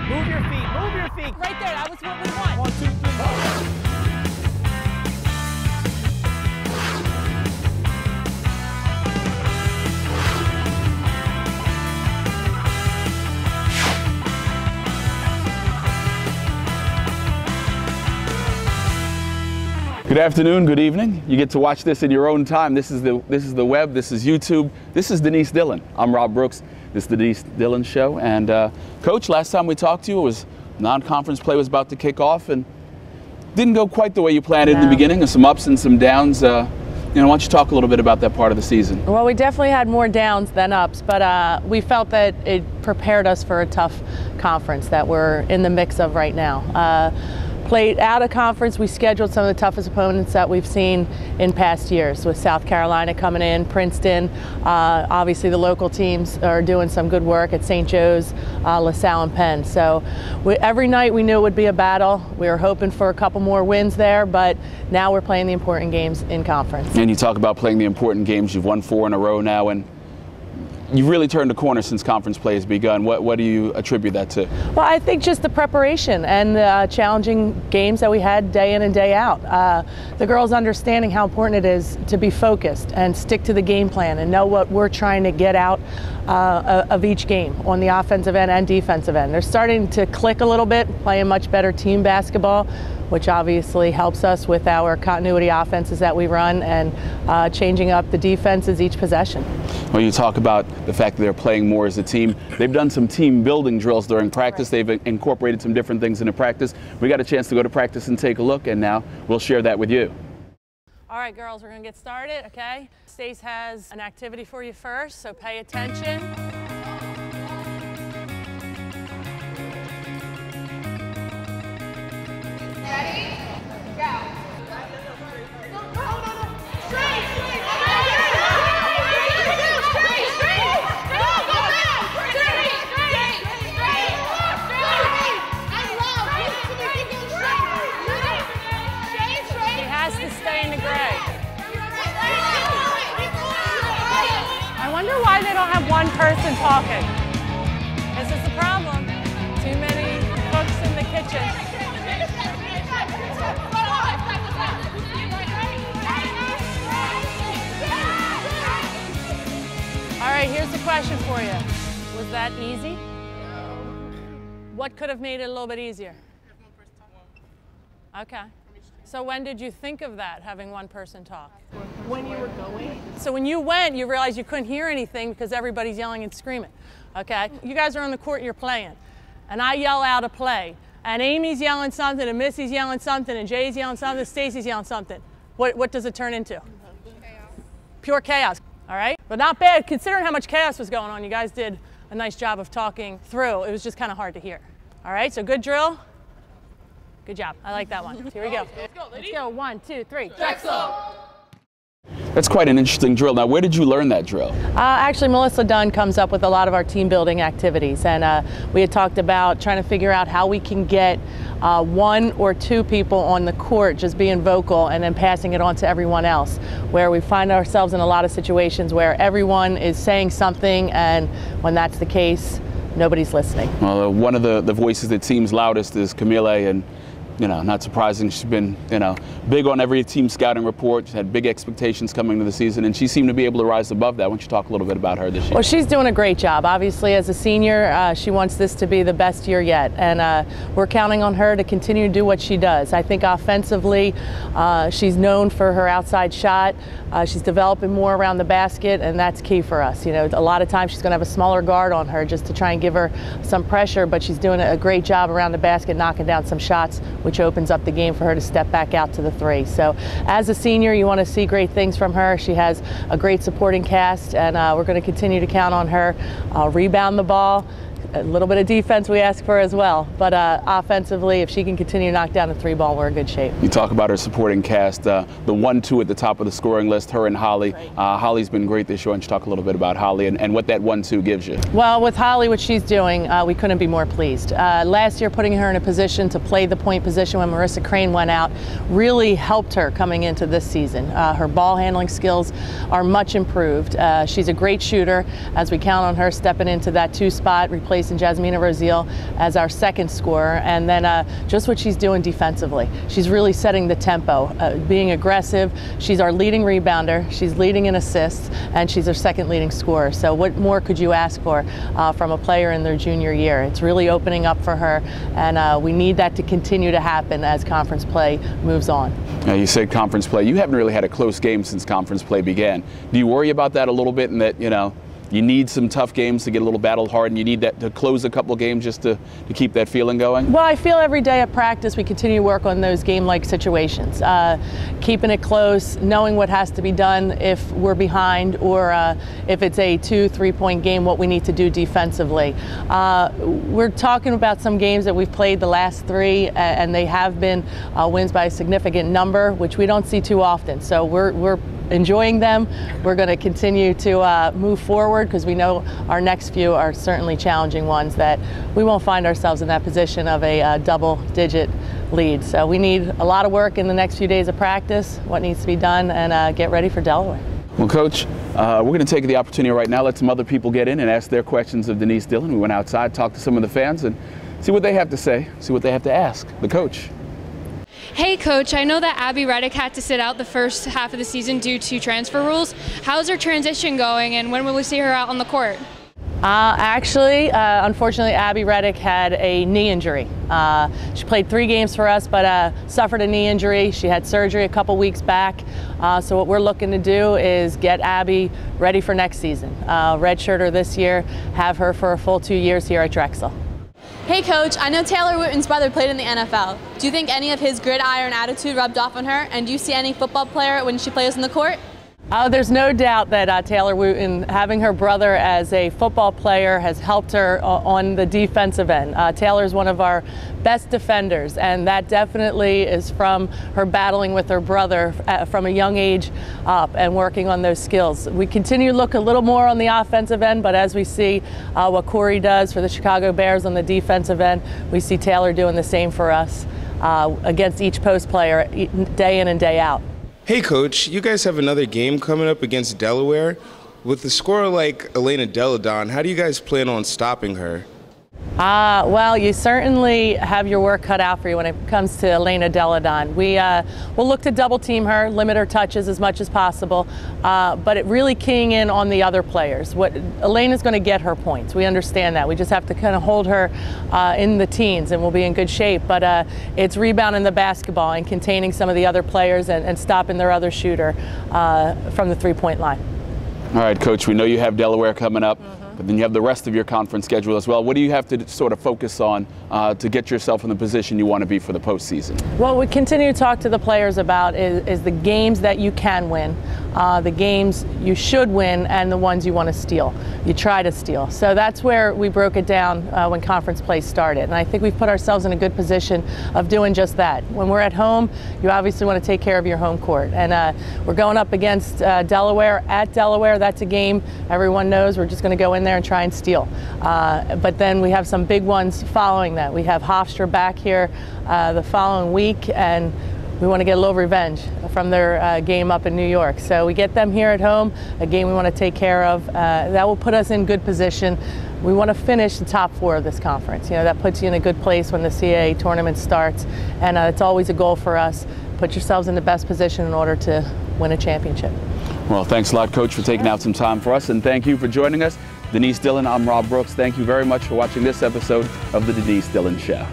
Move your feet, move your feet. Right there, that was what we want. 1, 2, 3, go. Good afternoon, good evening. You get to watch this in your own time. This is the web, this is YouTube. This is Denise Dillon. I'm Rob Brooks. This is the Denise Dillon Show. And Coach, last time we talked to you, it was non-conference play was about to kick off and didn't go quite the way you planned in the beginning. There's some ups and some downs. Why don't you talk a little bit about that part of the season? Well, we definitely had more downs than ups, but we felt that it prepared us for a tough conference that we're in the mix of right now. Played out of conference, we scheduled some of the toughest opponents that we've seen in past years, with South Carolina coming in, Princeton, obviously the local teams are doing some good work at St. Joe's, LaSalle and Penn. So every night we knew it would be a battle. We were hoping for a couple more wins there, but now we're playing the important games in conference. And you talk about playing the important games. You've won 4 in a row now, and you've really turned the corner since conference play has begun. What do you attribute that to? Well, I think just the preparation and the challenging games that we had day in and day out. The girls understanding how important it is to be focused and stick to the game plan and know what we're trying to get out of each game on the offensive end and defensive end. They're starting to click a little bit, playing much better team basketball, which obviously helps us with our continuity offenses that we run and changing up the defenses each possession. Well, you talk about the fact that they're playing more as a team. They've done some team building drills during practice. Right. They've incorporated some different things into practice. We got a chance to go to practice and take a look, and now we'll share that with you. All right, girls, we're going to get started, okay? Stace has an activity for you first, so pay attention. Ready? Go. I wonder why they don't have one person talking. This is the problem. Too many cooks in the kitchen. All right, here's the question for you. Was that easy? What could have made it a little bit easier? Okay. So when did you think of that, having one person talk? When you were going. So when you went, you realized you couldn't hear anything because everybody's yelling and screaming, okay? You guys are on the court, you're playing, and I yell out a play, and Amy's yelling something, and Missy's yelling something, and Jay's yelling something, Stacy's yelling something. What does it turn into? Chaos. Pure chaos, all right? But not bad, considering how much chaos was going on. You guys did a nice job of talking through. It was just kind of hard to hear. All right, so good drill. Good job. I like that one. Here we go. Let's go. 1, 2, 3. Drexel. That's quite an interesting drill. Now, where did you learn that drill? Actually, Melissa Dunn comes up with a lot of our team building activities, and we had talked about trying to figure out how we can get 1 or 2 people on the court just being vocal and then passing it on to everyone else, where we find ourselves in a lot of situations where everyone is saying something, and when that's the case, nobody's listening. Well, one of the voices that seems loudest is Camille, and not surprising. She's been, big on every team scouting report. She's had big expectations coming into the season, and she seemed to be able to rise above that. Why don't you talk a little bit about her this year? Well, she's doing a great job. Obviously, as a senior, she wants this to be the best year yet, and we're counting on her to continue to do what she does. I think offensively, she's known for her outside shot. She's developing more around the basket, and that's key for us. A lot of times she's going to have a smaller guard on her just to try and give her some pressure, but she's doing a great job around the basket, knocking down some shots, which opens up the game for her to step back out to the 3. So as a senior, you want to see great things from her. She has a great supporting cast, and we're going to continue to count on her. Rebound the ball. A little bit of defense we ask for as well, but offensively, if she can continue to knock down the 3 ball, we're in good shape. You talk about her supporting cast, the 1-2 at the top of the scoring list, her and Holly. Right. Holly's been great this year, and you talk a little bit about Holly and what that 1-2 gives you. Well, with Holly, what she's doing, we couldn't be more pleased. Last year, putting her in a position to play the point position when Marissa Crane went out really helped her coming into this season. Her ball handling skills are much improved. She's a great shooter as we count on her stepping into that 2 spot, replacing replacing Jasmina Rosile as our second scorer, and then just what she's doing defensively. She's really setting the tempo, being aggressive. She's our leading rebounder, she's leading in assists, and she's our second leading scorer. So what more could you ask for from a player in their junior year? It's really opening up for her, and we need that to continue to happen as conference play moves on. Now, you said conference play. You haven't really had a close game since conference play began. Do you worry about that a little bit, and that, you know, you need some tough games to get a little battle hard, and you need that to close a couple of games just to keep that feeling going? Well, I feel every day at practice we continue to work on those game-like situations, keeping it close, knowing what has to be done if we're behind, or if it's a 2-3 point game, what we need to do defensively. We're talking about some games that we've played the last 3, and they have been wins by a significant number, which we don't see too often. So we're enjoying them. We're going to continue to move forward, because we know our next few are certainly challenging ones that we won't find ourselves in that position of a double-digit lead. So we need a lot of work in the next few days of practice, what needs to be done, and get ready for Delaware. Well, Coach, we're going to take the opportunity right now, let some other people get in and ask their questions of Denise Dillon. We went outside, talked to some of the fans, and see what they have to say, see what they have to ask the coach. Hey Coach, I know that Abby Reddick had to sit out the first half of the season due to transfer rules. How's her transition going, and when will we see her out on the court? Unfortunately, Abby Reddick had a knee injury. She played 3 games for us, but suffered a knee injury. She had surgery a couple weeks back. So what we're looking to do is get Abby ready for next season. Redshirt her this year, have her for a full 2 years here at Drexel. Hey Coach, I know Taylor Wooten's brother played in the NFL. Do you think any of his gridiron attitude rubbed off on her, and do you see any football player when she plays on the court? There's no doubt that Taylor Wooten, having her brother as a football player, has helped her on the defensive end. Taylor's one of our best defenders, and that definitely is from her battling with her brother from a young age up and working on those skills. We continue to look a little more on the offensive end, but as we see what Corey does for the Chicago Bears on the defensive end, we see Taylor doing the same for us against each post player day in and day out. Hey Coach, you guys have another game coming up against Delaware. With a scorer like Elena Dillon, how do you guys plan on stopping her? Well, you certainly have your work cut out for you when it comes to Elena Dillon. We'll look to double team her, limit her touches as much as possible, but it really keying in on the other players. Elena's going to get her points. We understand that. We just have to kind of hold her in the teens, and we'll be in good shape. But it's rebounding the basketball and containing some of the other players and stopping their other shooter from the 3-point line. All right, Coach, we know you have Delaware coming up. But then you have the rest of your conference schedule as well. What do you have to sort of focus on to get yourself in the position you want to be for the postseason? Well, we continue to talk to the players about is the games that you can win, the games you should win, and the ones you want to steal. You try to steal. So that's where we broke it down when conference play started. And I think we've put ourselves in a good position of doing just that. When we're at home, you obviously want to take care of your home court. And we're going up against Delaware at Delaware. That's a game everyone knows we're just going to go in there and try and steal. But then we have some big ones following that. We have Hofstra back here the following week, and we want to get a little revenge from their game up in New York. So we get them here at home, a game we want to take care of. That will put us in good position. We want to finish the top 4 of this conference. You know, that puts you in a good place when the CAA tournament starts, and it's always a goal for us. Put yourselves in the best position in order to win a championship. Well, thanks a lot, Coach, for taking out some time for us, and thank you for joining us. Denise Dillon, I'm Rob Brooks. Thank you very much for watching this episode of the Denise Dillon Show.